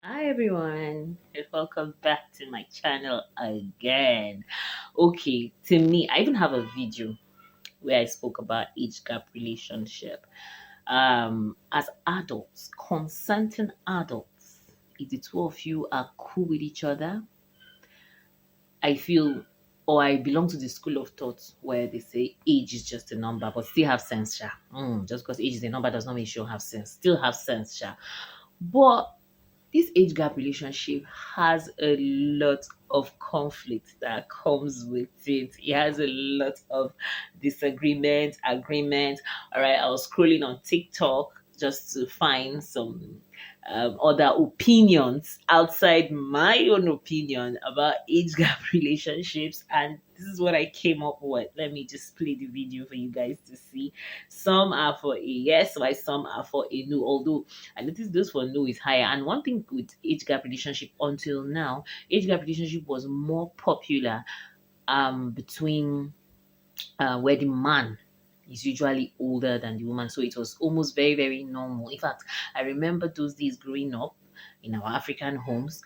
Hi everyone, and welcome back to my channel again. Okay, to me, I even have a video where I spoke about age gap relationship. As adults, consenting adults, if the two of you are cool with each other, I feel or I belong to the school of thought where they say age is just a number, but still have sense, sha. Just because age is a number does not mean you don't have sense. Still have sense, sha. But this age gap relationship has a lot of conflict that comes with it. It has a lot of disagreement, agreement. All right, I was scrolling on TikTok just to find some other opinions outside my own opinion about age gap relationships, and this is what I came up with. Let me just play the video for you guys to see. Some are for a yes, while some are for a no. Although I noticed those for no is higher. And one thing with age gap relationship until now, age gap relationship was more popular between where the man is usually older than the woman. So it was almost very, very normal. In fact, I remember those days growing up in our African homes,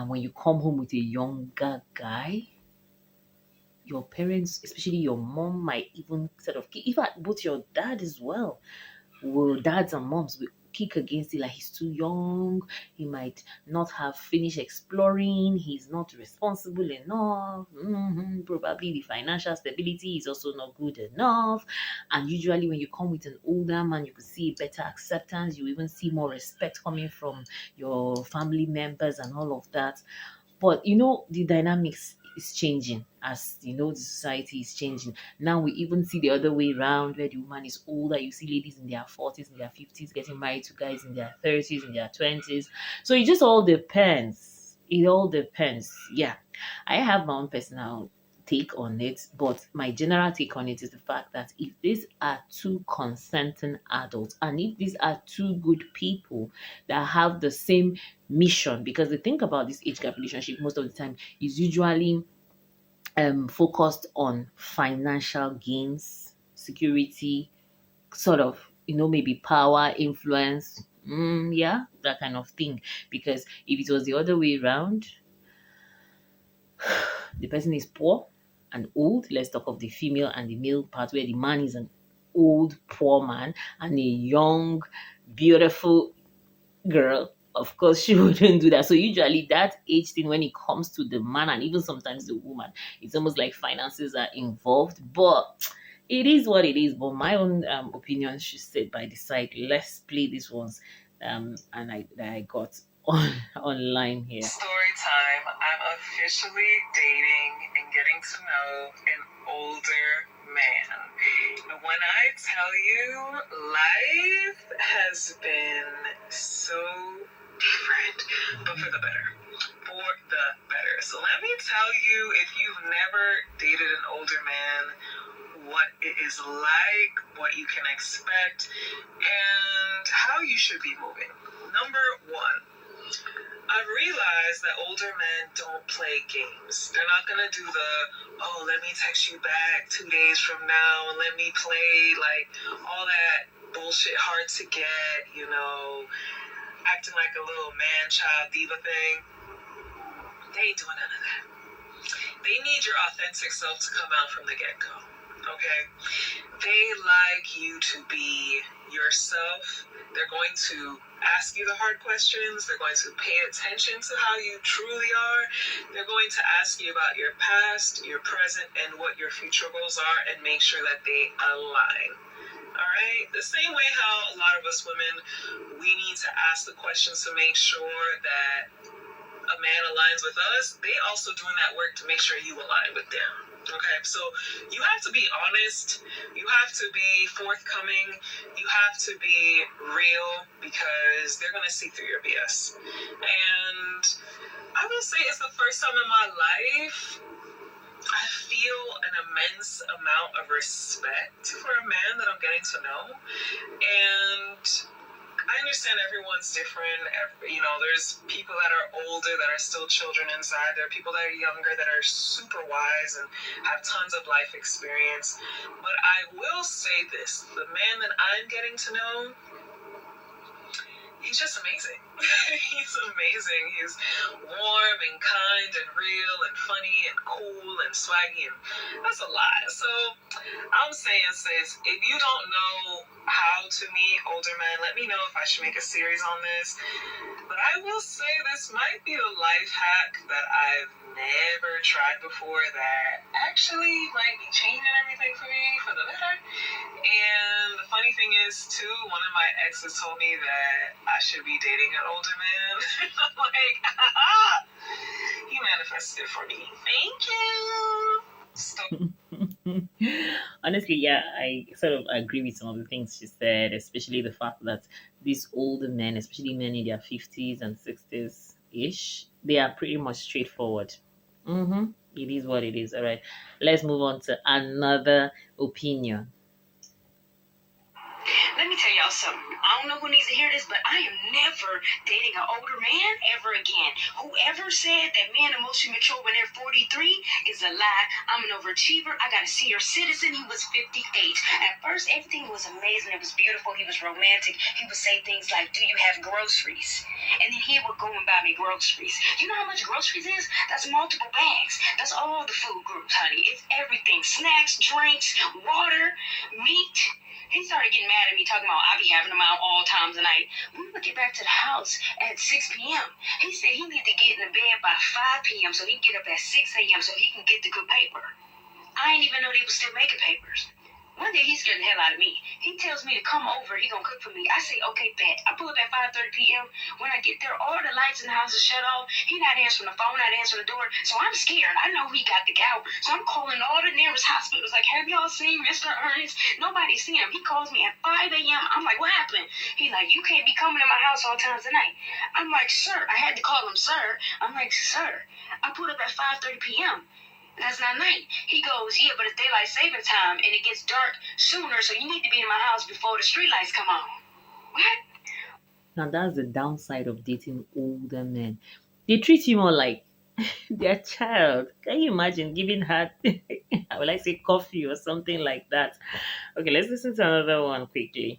when you come home with a younger guy, your parents, especially your mom, might even sort of, in fact, both your dad as well will dads and moms will kick against it like he's too young, he might not have finished exploring, he's not responsible enough, probably the financial stability is also not good enough. And usually when you come with an older man, you could see better acceptance, you even see more respect coming from your family members and all of that. But the dynamics is changing. As the society is changing now. We even see the other way around, where the woman is older. You see ladies in their 40s, in their 50s getting married to guys in their 30s, in their 20s. So it just all depends. It all depends. Yeah, I have my own personal take on it, but my general take on it is the fact that if these are two consenting adults, and if these are two good people that have the same mission, because the thing about this age gap relationship most of the time is usually focused on financial gains, security, sort of, maybe power, influence, yeah, that kind of thing. Because if it was the other way around, the person is poor and old. Let's talk of the female and the male part, where the man is an old, poor man, and a young, beautiful girl. Of course, she wouldn't do that. So usually that age thing, when it comes to the man and even sometimes the woman, it's almost like finances are involved. But it is what it is. But my own opinion should sit by the side. Let's play these ones that I got on online here. Story time. I'm officially dating and getting to know an older man. When I tell you, life has been so different, but for the better. For the better. So let me tell you, if you've never dated an older man, what it is like, what you can expect, and how you should be moving. Number one, I've realized that older men don't play games. They're not gonna do let me text you back 2 days from now and let me play like all that bullshit hard to get, acting like a little man child diva thing. They ain't doing none of that. They need your authentic self to come out from the get-go. Okay? They like you to be yourself. They're going to ask you the hard questions. They're going to pay attention to how you truly are. They're going to ask you about your past, your present, and what your future goals are, and make sure that they align. All right? The same way how a lot of us women, we need to ask the questions to make sure that a man aligns with us, they also doing that work to make sure you align with them. Okay, so you have to be honest, you have to be forthcoming, you have to be real, because they're gonna see through your BS. And I will say it's the first time in my life I feel an immense amount of respect for a man that I'm getting to know. And I understand everyone's different. There's people that are older that are still children inside. There are people that are younger that are super wise and have tons of life experience. But I will say this, the man that I'm getting to know, he's just amazing. He's amazing. He's warm and kind and real and funny and cool and swaggy, and that's a lot. So I'm saying, sis, if you don't know how to meet older men, let me know if I should make a series on this. But I will say this might be a life hack that I've never tried before that actually might be changing everything for me for the better. And the funny thing is, too, one of my exes told me that I should be dating an older man. I'm like, he manifested it for me. Thank you. So Honestly, yeah, I sort of agree with some of the things she said, especially the fact that these older men, especially men in their 50s and 60s ish, they are pretty much straightforward. Mm-hmm. It is what it is. All right. Let's move on to another opinion. let me tell y'all something. I don't know who needs to hear this, but I am never dating an older man ever again. Whoever said that men are emotionally mature when they're 43 is a lie. I'm an overachiever. I got a senior citizen. He was 58. At first, everything was amazing. It was beautiful. He was romantic. He would say things like, "Do you have groceries?" And then he would go and buy me groceries. You know how much groceries is? That's multiple bags. That's all the food groups, honey. It's everything. Snacks, drinks, water, meat. He started getting mad at me, talking about I be having them out all times of night. We would get back to the house at 6 p.m. He said he needed to get in the bed by 5 p.m. so he can get up at 6 a.m. so he can get the good paper. I didn't even know they were still making papers. One day he scared the hell out of me. He tells me to come over. He gonna cook for me. I say, okay, bet. I pull up at 5:30 p.m. When I get there, all the lights in the house are shut off. He not answering the phone, not answering the door. So I'm scared. I know he got the gout. So I'm calling all the nearest hospitals. Like, have y'all seen Mr. Ernest? Nobody's seen him. He calls me at 5 a.m. I'm like, what happened? He like, you can't be coming to my house all times of night. I'm like, sir. I had to call him sir. I'm like, sir. I pulled up at 5:30 p.m. That's not night. He goes, yeah, but it's daylight saving time and it gets dark sooner, so you need to be in my house before the street lights come on. What? Now, that's the downside of dating older men. They treat you more like their child. Can you imagine giving her, I would like say, coffee or something like that? Okay, let's listen to another one quickly.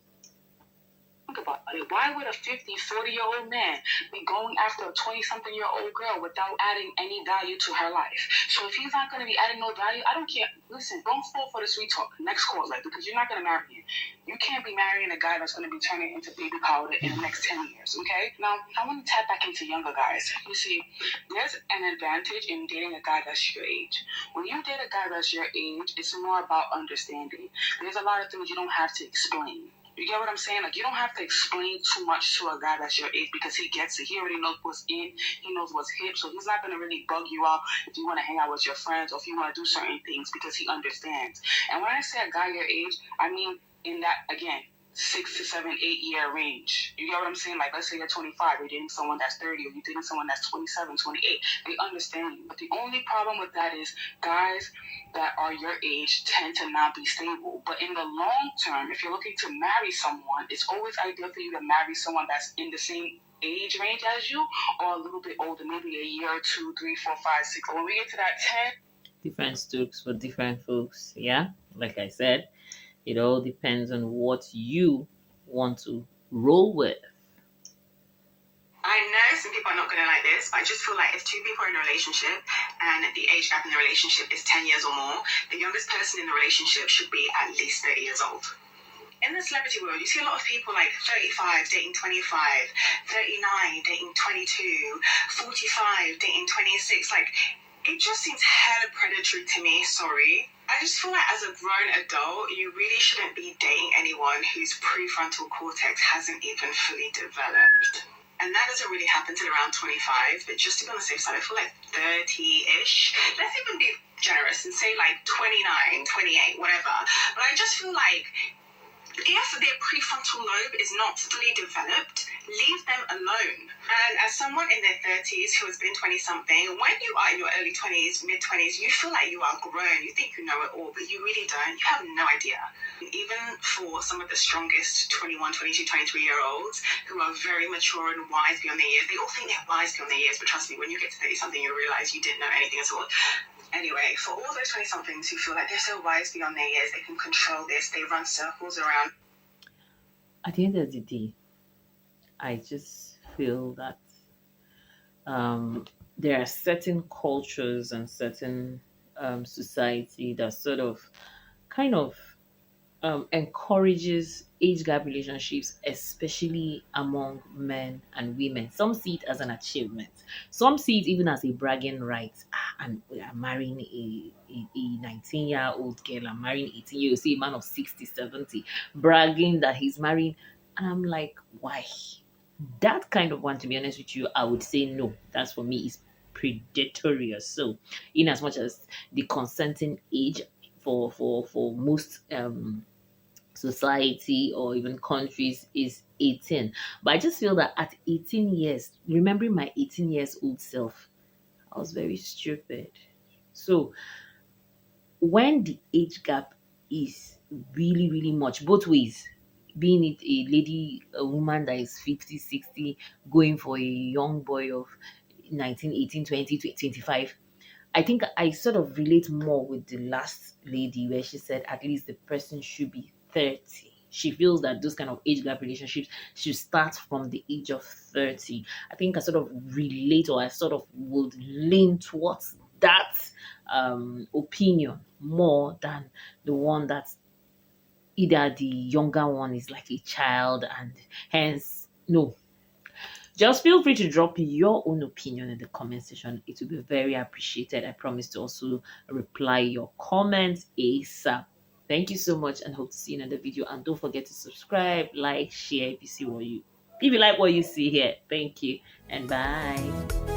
Think about it. Why would a 50, 40-year-old man be going after a 20-something-year-old girl without adding any value to her life? So if he's not going to be adding no value, I don't care. Listen, don't fall for the sweet talk. Next call, like, because you're not going to marry him. You can't be marrying a guy that's going to be turning into baby powder in the next 10 years, okay? Now, I want to tap back into younger guys. You see, there's an advantage in dating a guy that's your age. When you date a guy that's your age, it's more about understanding. There's a lot of things you don't have to explain. You get what I'm saying? Like, you don't have to explain too much to a guy that's your age because he gets it. He already knows what's in. He knows what's hip. So he's not going to really bug you out if you want to hang out with your friends or if you want to do certain things because he understands. And when I say a guy your age, I mean in that, again, 6 to 7, 8 year range. You get what I'm saying? Like, let's say you're 25, you're dating someone that's 30, or you're dating someone that's 27, 28. They understand you. But the only problem with that is guys that are your age tend to not be stable. But in the long term, if you're looking to marry someone, it's always ideal for you to marry someone that's in the same age range as you or a little bit older, maybe a year or 2, 3, 4, 5, 6. But when we get to that 10, Different strokes for different folks. Yeah, like I said, it all depends on what you want to roll with. I know some people are not going to like this, but I just feel like if two people are in a relationship and the age gap in the relationship is 10 years or more, the youngest person in the relationship should be at least 30 years old. In the celebrity world, you see a lot of people like 35 dating 25, 39 dating 22, 45 dating 26. Like, it just seems hella predatory to me, sorry. I just feel like as a grown adult, you really shouldn't be dating anyone whose prefrontal cortex hasn't even fully developed. And that doesn't really happen till around 25, but just to be on the safe side, I feel like 30-ish. Let's even be generous and say like 29, 28, whatever. But I just feel like if their prefrontal lobe is not fully developed, leave them alone. And as someone in their 30s who has been 20-something, when you are in your early 20s, mid-20s, you feel like you are grown. You think you know it all, but you really don't. You have no idea. Even for some of the strongest 21, 22, 23-year-olds who are very mature and wise beyond their years, they all think they're wise beyond their years, but trust me, when you get to 30-something, you realize you didn't know anything at all. Anyway, for all those 20-somethings who feel like they're so wise beyond their years, they can control this, they run circles around. At the end of the day, I just feel that um, there are certain cultures and certain society that sort of kind of encourages age gap relationships, especially among men and women. Some see it as an achievement. Some see it even as a bragging right. I'm marrying a 19-year-old girl. I'm marrying 18-year-old, say a man of 60, 70, bragging that he's marrying. And I'm like, why? That kind of one, to be honest with you, I would say no. That's for me is predatorious. So, in as much as the consenting age for most society or even countries is 18, but I just feel that at 18 years, remembering my 18 years old self, I was very stupid. So when the age gap is really, really much, both ways, being it a lady, a woman that is 50, 60, going for a young boy of 19, 18, 20, 25, I think I sort of relate more with the last lady where she said at least the person should be 30. She feels that those kind of age gap relationships should start from the age of 30. I think I sort of relate, or I sort of would lean towards that opinion more than the one that either the younger one is like a child and hence no. Just feel free to drop your own opinion in the comment section. It will be very appreciated. I promise to also reply your comments ASAP. Thank you so much and hope to see you in another video. And don't forget to subscribe, like, share if you like what you see here. Thank you and bye.